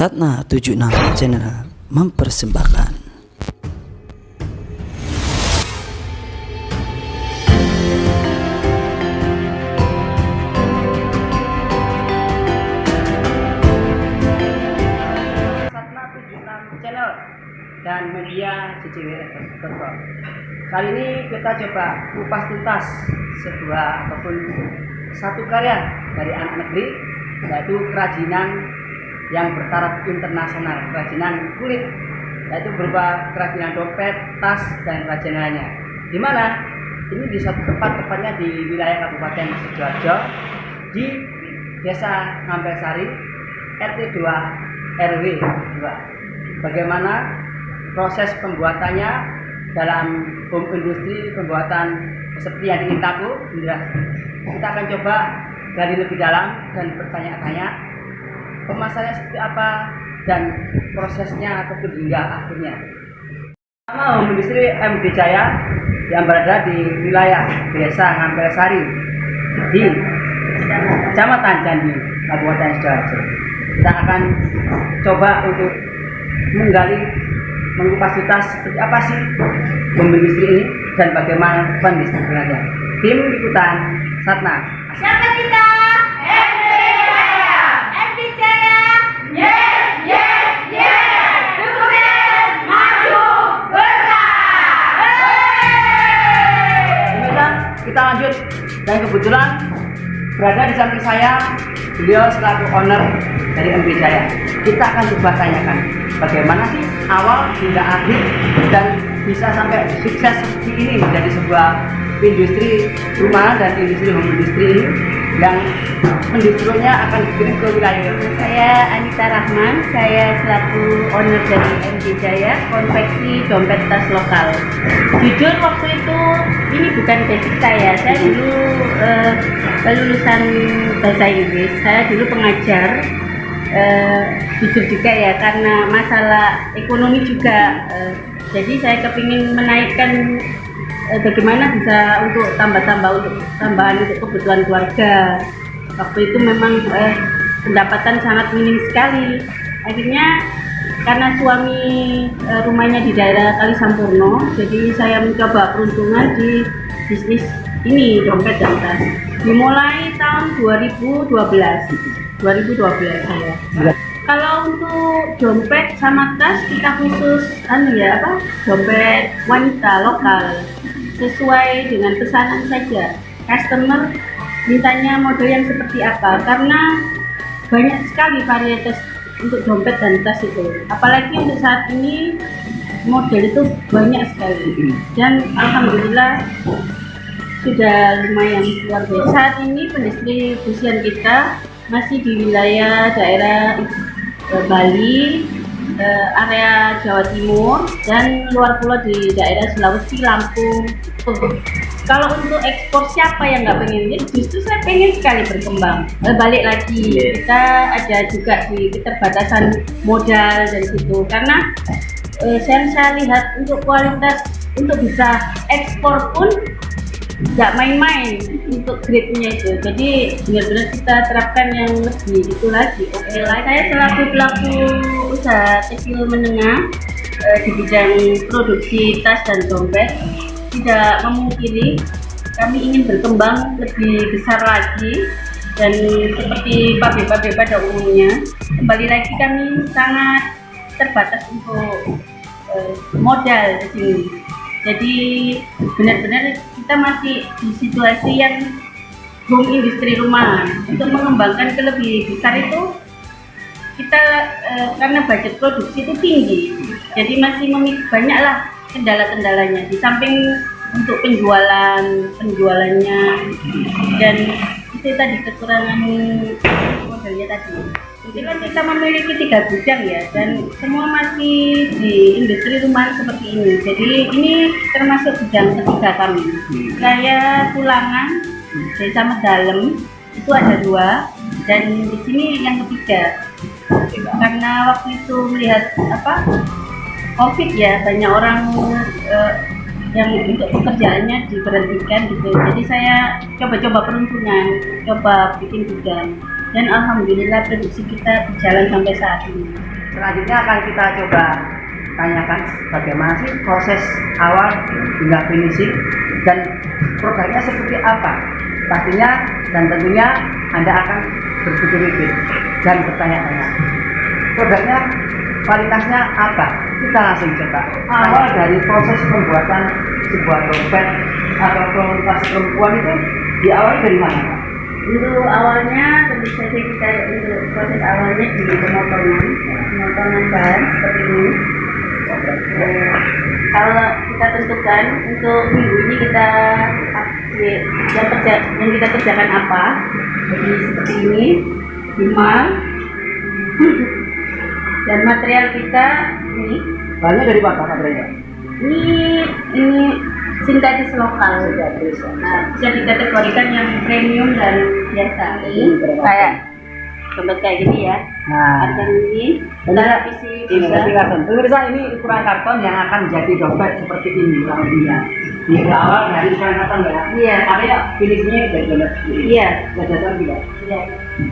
Satna 76 Channel mempersembahkan. Satna 76 Channel dan media JJWF.com. Kali ini kita coba kupas tuntas sebuah ataupun satu karya dari anak negeri, yaitu kerajinan yang bertaraf internasional, kerajinan kulit, yaitu berupa kerajinan dompet, tas, dan kerajinan lainnya. Di mana ini di suatu tempat, tepatnya di wilayah Kabupaten Sidoarjo, di Desa Ngampelsari, RT 2 RW 2. Bagaimana proses pembuatannya dalam home industri pembuatan seperti yang ingin tahu, kita akan coba gali lebih dalam dan bertanya-tanya kemasannya seperti apa dan prosesnya ataupun hingga akhirnya. Pertama, home industri MD Jaya yang berada di wilayah Desa Ngampelsari di Kecamatan Candi, Kabupaten Sidoarjo. Kita akan coba untuk mengupas tuntas seperti apa sih home industri ini dan bagaimana pendistribusiannya. Tim liputan Satna. Siapa kita? MD Jaya. Yes, yes, yes. Sukses, maju, berkah. Kemudian kita lanjut, dan kebetulan berada di samping saya beliau selaku owner dari MD Jaya. Kita akan coba tanyakan bagaimana sih awal hingga akhir dan bisa sampai sukses seperti ini menjadi sebuah industri rumah dan industri home industri ini yang pendistribusinya akan dikirim ke wilayah. Saya Anita Rahman, saya selaku owner dari MD Jaya, konveksi dompet tas lokal. Jujur waktu itu ini bukan basic saya dulu lulusan bahasa Inggris, saya dulu pengajar. Jujur juga ya, karena masalah ekonomi juga, jadi saya kepingin menaikkan bagaimana bisa untuk tambahan untuk kebutuhan keluarga. Waktu itu memang pendapatan sangat minim sekali. Akhirnya karena suami rumahnya di daerah Kali Sampurno, jadi saya mencoba peruntungan di bisnis ini, dompet dan tas. Dimulai tahun 2012 saya. Kalau untuk dompet sama tas kita khusus dompet wanita lokal, sesuai dengan pesanan saja. Customer mintanya model yang seperti apa, karena banyak sekali varietas untuk dompet dan tas itu. Apalagi untuk saat ini model itu banyak sekali, dan alhamdulillah sudah lumayan luar biasa. Saat ini pendistribusian kita masih di wilayah daerah Bali, area Jawa Timur, dan luar pulau di daerah Sulawesi, Lampung. Kalau untuk ekspor, siapa yang nggak pengen? Justru saya pengen sekali berkembang. Balik lagi, kita ada juga di keterbatasan modal dari situ, karena saya lihat untuk kualitas untuk bisa ekspor pun nggak main-main untuk grade-nya itu. Jadi benar-benar kita terapkan yang lebih itu lagi. Oke lah, saya selaku pelaku usaha kecil menengah di bidang produksi tas dan dompet, tidak memungkiri kami ingin berkembang lebih besar lagi, dan seperti pabrik-pabrik pada umumnya. Kembali lagi, kami sangat terbatas untuk modal di sini. Jadi benar-benar kita masih di situasi yang home industri rumah. Untuk mengembangkan ke lebih besar itu kita karena budget produksi itu tinggi, jadi masih banyaklah kendala-kendalanya. Di samping untuk penjualannya dan itu tadi kekurangan modalnya tadi. Kebetulan kita memiliki 3 bidang ya, dan semua masih di industri rumahan seperti ini. Jadi ini termasuk bidang ketiga kami. Saya Tulangan, Desa Medalem, itu ada 2, dan di sini yang ketiga. Karena waktu itu melihat COVID ya, banyak orang yang untuk pekerjaannya diberhentikan gitu. Jadi saya coba peruntungan, coba bikin gudang. Dan alhamdulillah produksi kita berjalan sampai saat ini. Selanjutnya akan kita coba tanyakan bagaimana sih proses awal hingga finishing dan produknya seperti apa. Pastinya dan tentunya Anda akan berpikir-pikir dan bertanya-tanya. Produknya kualitasnya apa? Kita langsung coba. Awal dari proses pembuatan sebuah dompet atau tas perempuan itu diawali dari mana, Pak? Untuk awalnya tentu saja kita untuk proses awalnya di pemotongan bahan seperti ini. Kalau kita tentukan untuk minggu ini kita yang kita kerjakan apa, jadi seperti ini 5 dan material kita ini Bahannya dari apa materialnya? ini sintetis lokal. Nah, bisa dikategorikan yang premium dan biasa ini kayak dompet kayak gini ya. Nah, Ada ini kita isi ini berarti karton. Pemirsa, ini ukuran karton yang akan jadi dompet seperti ini kurang lebihnya. Di awal dari ukuran karton ya. Iya. Akhirnya finishnya dari dompet. Iya. Jajatan juga. Ya.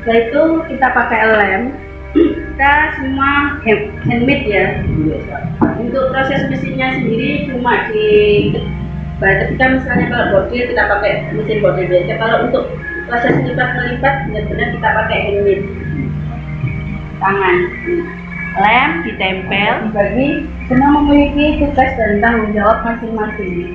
Setelah itu kita pakai lem. Kita semua handmade ya. Untuk proses mesinnya sendiri cuma ketika misalnya kalau bordir kita pakai mesin bordir biasa. Kalau untuk proses lipat melipat benar-benar kita pakai handmade. Tangan, lem ditempel. Bagi semua memiliki tugas dan tanggung jawab masing-masing.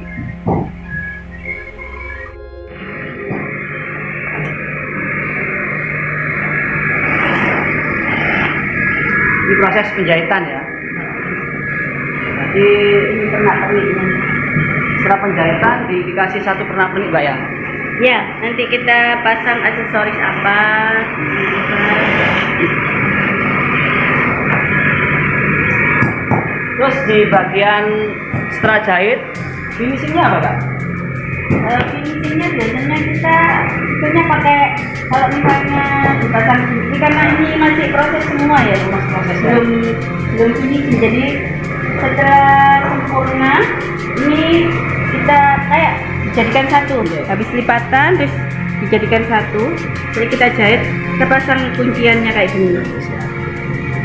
Ini proses penjahitan ya. Jadi Ini pernak-perniknya. setelah penjahitan dikasih satu pernak-pernik, Mbak ya. Ya, nanti kita pasang aksesoris apa. Terus di bagian setelah jahit, finishingnya apa, Kak? Kalau finishingnya biasanya kita punya pakai, kalau misalnya dipasang ini karena ini masih proses semua ya, belum finishing. Jadi setelah sempurna ini kita kayak dijadikan satu, habis lipatan terus dijadikan satu, jadi kita jahit, kita pasang kunciannya kayak gini.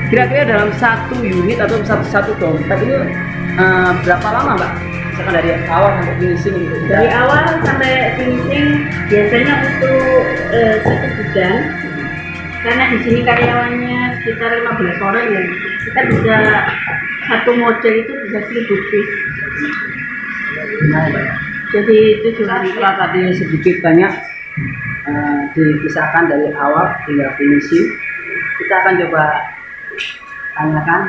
Kira-kira dalam satu unit atau satu dompet itu berapa lama, Mbak? Misalkan dari awal sampai finishing gitu. Dari awal sampai finishing biasanya untuk 1 bulan, karena di sini karyawannya sekitar 15 orang ya, kita bisa satu model itu bisa 1000 piece. Jadi itu juga Setelah tadi sedikit banyak dipisahkan dari awal hingga finishing, kita akan coba tanyakan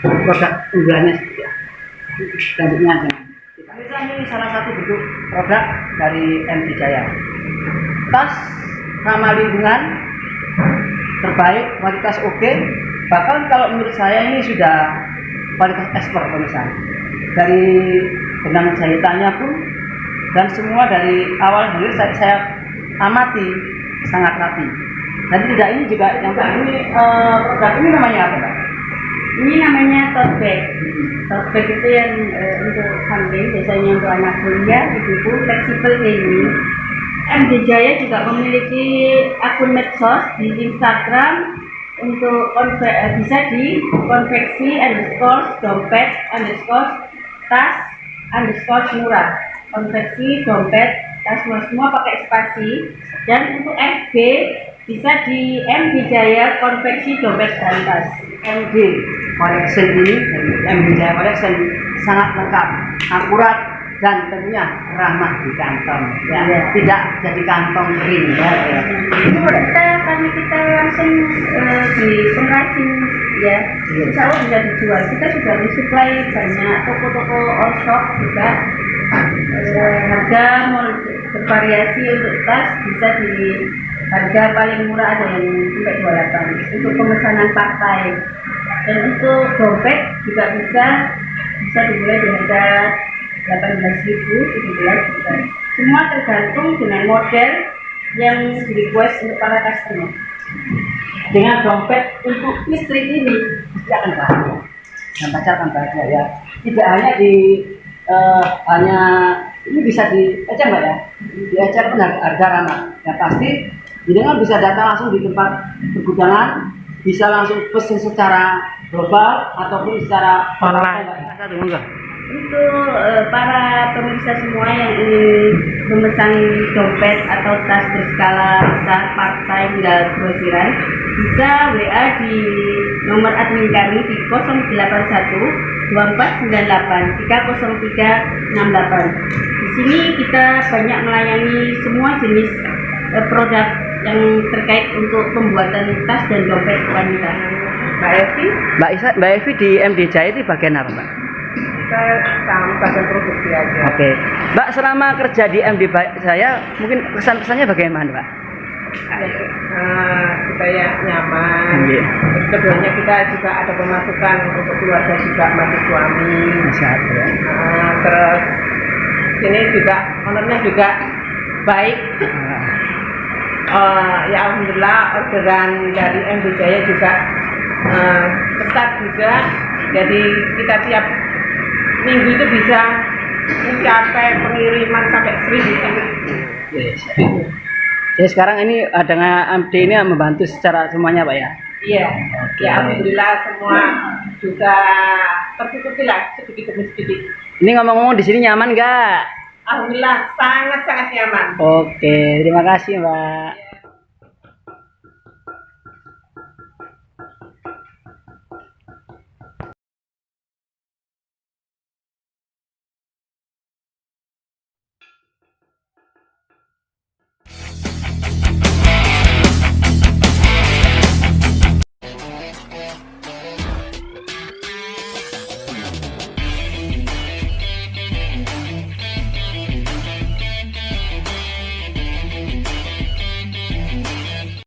produk unggulannya seperti apa. Selanjutnya dengan kita. Ini salah satu bentuk produk dari M Wijaya. Tas ramah lingkungan, terbaik, kualitas oke. Bahkan kalau menurut saya ini sudah kualitas ekspor pemirsa. Dari benang jahitannya pun dan semua dari awal dulu saya amati sangat rapi. Dan tidak ini juga yang ini produk ini namanya apa, Pak? ini namanya tote bag. Tote bag itu yang untuk samping, biasanya untuk anak kuliah, ibu-ibu fleksibel kayak ini. MD Jaya juga memiliki akun medsos di Instagram untuk bisa di konveksi _dompet _tas _murah. Konveksi dompet tas semua pakai spasi. Dan untuk FB bisa di M Wijaya konveksi dompet dan tas. MD Collection ini dari M Wijaya Collection sangat lengkap, akurat dan tentunya ramah di kantong. Ya, tidak jadi kantong kering ya. Ini karena kita langsung di pengrajin ya, insya Allah bisa dijual. Kita juga disuplai banyak toko-toko all shop juga. Harga bervariasi untuk tas bisa di harga paling murah ada yang sampai 28 untuk pemesanan partai, dan untuk dompet juga bisa dimulai di harga 18.000, 17 bisa. Semua tergantung dengan model yang di request untuk para customer. Dengan dompet untuk istri ini pasti akan bahagia dan pacar akan bahagia ya. Tidak hanya hanya ini bisa diecer, Mbak ya, diecer pun harga ramah. Ya pasti jenengan bisa datang langsung di tempat pergudangan bisa langsung pesen secara global ataupun secara Online. Satu monggo. Untuk para pemirsa semua yang ingin memesan dompet atau tas berskala besar part-time hingga grosiran, bisa WA di nomor admin kami di 081 2498 30368. Di sini kita banyak melayani semua jenis produk yang terkait untuk pembuatan tas dan dompet wanita. Mbak Evi, Mbak Evi di MD Jaya itu bagian apa, Mbak? kita sama bagian produksi aja. Oke. Mbak, selama kerja di MD Jaya, mungkin kesan-kesannya bagaimana, Mbak? Kita ya nyaman. Iya. Keduanya kita juga ada pemasukan untuk keluarga juga masih suami. Sehat ya. Terus ini juga ownernya juga baik. Ya alhamdulillah orderan dari MD Jaya juga besar juga. Jadi kita tiap minggu itu bisa mencapai pengiriman sampai 1000. Yes. Jadi sekarang ini dengan MD ini membantu secara semuanya, Pak ya? Iya, ya alhamdulillah semua bisa tercukupi lah sedikit demi sedikit. Ini ngomong-ngomong di sini nyaman nggak? Alhamdulillah sangat-sangat nyaman. Oke, terima kasih, Mbak.